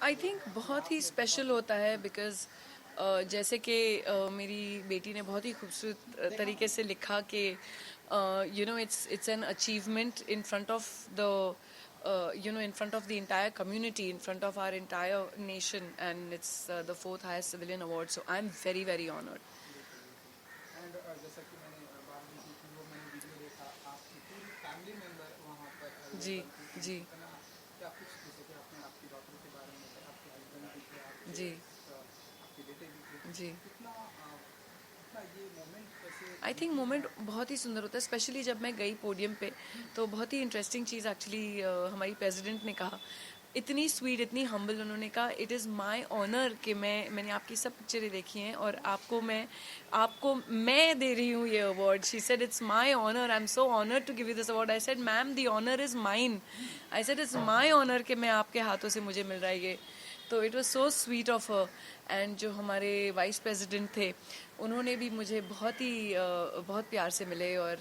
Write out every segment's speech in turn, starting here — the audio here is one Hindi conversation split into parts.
आई थिंक बहुत ही स्पेशल होता है बिकॉज जैसे कि मेरी बेटी ने बहुत ही खूबसूरत तरीके से लिखा कि you know it's an achievement in front of the you know in front of the entire community, in front of our entire nation, and it's the fourth highest civilian award, so I'm very very honored. And जैसा कि मैंने बात की थी कि वो मैंने वीडियो देखा, आपकी पूरी फैमिली मेंबर वहाँ पर जी अवेलेबल थी, तो जी कितना क्या कुछ जैसे कि आपने आपकी डॉटर के बारे में बताया, आपके हस्बैंड भी थे, जी आपके आपके बेटे भी थे, जी तो कितना कितना ये मोमेंट कैसे आई थिंक बीती मोमेंट है? बहुत ही सुंदर होता है, स्पेशली जब मैं गई पोडियम पे। तो बहुत ही इंटरेस्टिंग चीज़ एक्चुअली हमारी प्रेसिडेंट ने कहा, इतनी स्वीट, इतनी हम्बल। उन्होंने कहा इट इज़ माय ऑनर कि मैंने आपकी सब पिक्चरें देखी हैं और आपको मैं दे रही हूँ ये award. She said it's my honour, I am so honoured to give you this award. I said ma'am the honour is mine. I said it's my honour कि मैं आपके हाथों से मुझे मिल रहा है ये। तो it was so sweet of her. And जो हमारे वाइस प्रेसिडेंट थे, उन्होंने भी मुझे बहुत प्यार से मिले और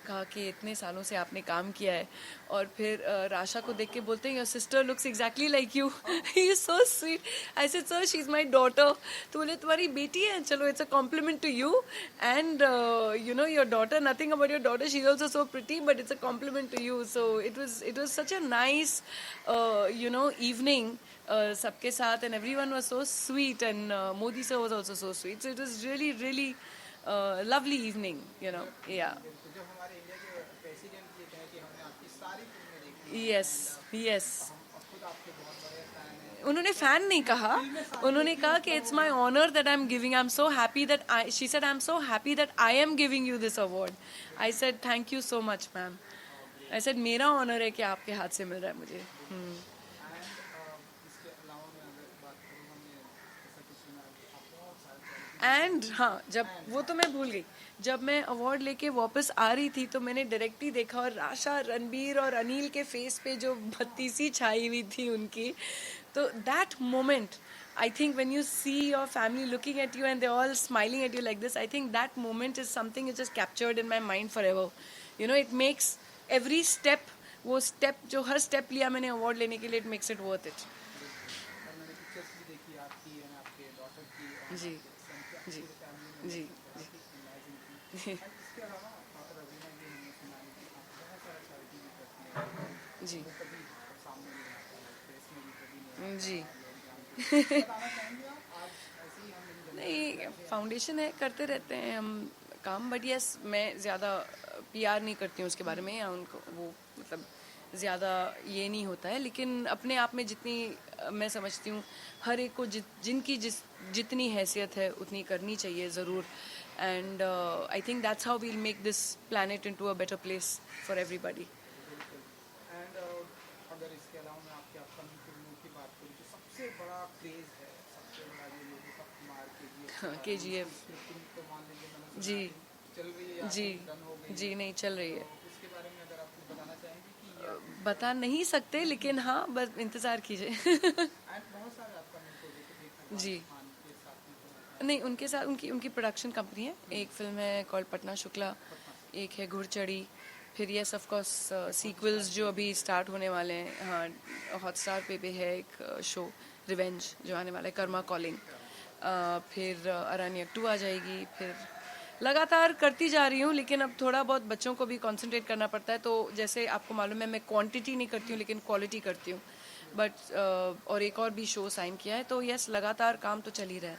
कहा कि इतने सालों से आपने काम किया है। और फिर राशा को देख के बोलते हैं your sister looks exactly like you. He is so sweet. I said sir she is my daughter. तो बोले तुम्हारी बेटी है, चलो it's a compliment to you. And you know your daughter, nothing about your daughter, she is also so pretty, but it's a compliment to you. So it was such a nice evening सबके साथ, and everyone was so sweet, and Modi sir was also so sweet, so it was really really lovely evening, yeah. बिल्कुल, जब हमारे इंडिया के प्रेसिडेंट ये कहे कि हमने आपकी सारी फिल्में देखी हैं Yes, एंड yes. हम खुद आपके बहुत बड़े फैन हैं, उन्होंने तो फैन नहीं कहा। फिल्में सारी उन्होंने देखी कहा कि मतलब इट्स वो my honour that I am giving, I am so happy that I, she said I am so happy that I am giving you this award. I said thank you so much ma'am. I said मेरा ऑनर है कि आपके हाथ से मिल रहा है मुझे। एंड इसके अलावा मैं अगर बात करूँ, हमने जैसा कि सुना है कि आप बहुत सारे चैरिटी वर्क एंड करते हाँ, जब हैं एंड वो तो मैं भूल गई, जब मैं अवार्ड लेके वापस आ रही थी तो मैंने डायरेक्ट ही देखा और राशा, रणबीर और अनिल के फेस पे जो बत्तीसी छाई हुई थी उनकी। तो that moment, I think when you see your family looking at you and they all smiling at you like this, I think that moment is something it is captured in my mind for ever. It makes every step, वो स्टेप जो हर स्टेप लिया मैंने अवार्ड लेने के लिए, it makes it worth it. बिल्कुल। और मैंने पिक्चर्स भी देखी आपकी एंड आपके डॉटर की एंड जी आपके सन की, आपके जी पूरे फैमिली जी मेम्बर्स की बहुत ही अमेजिंग थी। एंड इसके अलावा रवीना जी, हमने सुना है कि आप बहुत सारा चैरिटी भी करती हैं एंड जी वो कभी मतलब सामने नहीं आता, लाइक प्रेस में भी कभी नहीं जी। आता, लोग जानते हैं, बताना चाहेंगे आप आज? ऐसे ही हम इन जनता से नहीं, जाएंगे आप। फाउंडेशन है, करते रहते हैं हम काम, बट यस मैं ज़्यादा पीआर नहीं करती हूँ उसके बारे में, या उनको वो मतलब ज़्यादा ये नहीं होता है। लेकिन अपने आप में जितनी मैं समझती हूँ हर एक को जिनकी जितनी हैसियत है उतनी करनी चाहिए ज़रूर। And I think that's how we'll make this planet into a better place for everybody. बिल्कुल। एंड अगर इसके अलावा मैं आपकी अपकमिंग फिल्मों की बात करूँ, जो सबसे बड़ा क्रेज़ है, सबसे बड़ा जो लोगों का कुमार केजीएफ के बारे के में, जी उसकी एफ। स्क्रिप्टिंग तो मान लीजिए मैंने सुना जी है अभी चल रही है या जी फिर डन हो गई है, जी, नहीं चल रही तो है। उसके बारे में अगर आप कुछ बताना चाहेंगे कि या बता नहीं सकते, लेकिन हाँ बस इंतज़ार कीजिए। एंड बहुत सारे अपकमिंग प्रोजेक्ट, एक इरफान जी, खान के साथ में तो मैं जान नहीं रहा हूँ उनके साथ उनकी उनकी प्रोडक्शन कंपनी है। एक फिल्म है कॉल्ड पटना शुक्ला, पटना से, एक है घुड़चढ़ी, फिर यस ऑफ कोर्स सीक्वल्स जो अभी स्टार्ट होने वाले हैं। हाँ, हॉटस्टार पे भी है एक शो रिवेंज जो आने वाला है, कर्मा कॉलिंग। फिर अरानियक 2 आ जाएगी। फिर लगातार करती जा रही हूँ, लेकिन अब थोड़ा बहुत बच्चों को भी कंसंट्रेट करना पड़ता है। तो जैसे आपको मालूम है मैं क्वांटिटी नहीं करती हूँ लेकिन क्वालिटी करती हूँ। बट और एक और भी शो साइन किया है, तो यस लगातार काम तो चल ही रहा है।